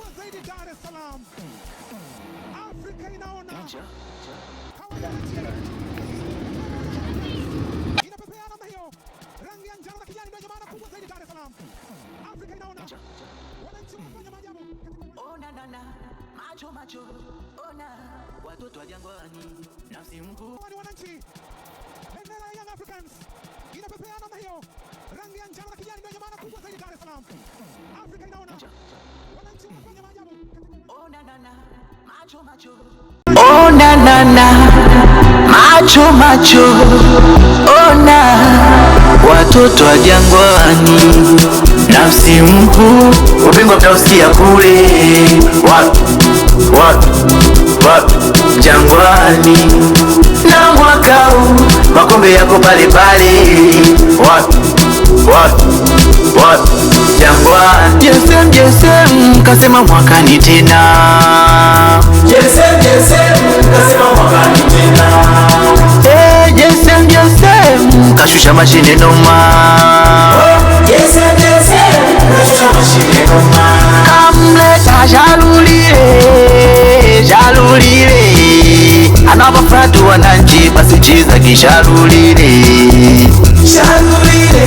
kubwa zaidi Dar es Salaam. Afrika inaona. Inapepea namna hiyo. Rangi ya njano na kijani ndio maana kubwa zaidi Dar es Salaam. Afrika inaona. Wananchi wanafanya maajabu. Ona nana, macho macho. Ona watoto wa Jangwani. Nafsi mkuu. Wananchi. Bendera ya Young Africans. Inapepea namna hiyo. Rangi ya njano na kijani ndio maana kubwa zaidi Dar es Salaam. Afrika inaona. Wananchi wanafanya maajabu. Ona nana, macho macho. Ona nana, macho macho. Ona watoto wa Jangwani. Nafsi mkuu. Ubingwa mtausikia kule. Wapi Jangwani. Na mwaka huu makombe yako pale pale. Wapi Jangwani. Jesem kasema mwakani tena. Jesem kasema mwakani tena. Jesem kashusha mashine noma. Jesem kashusha mashine noma. Kamleta Jalulile anawafatu wananchi basi chiza kishalulile. Jalulile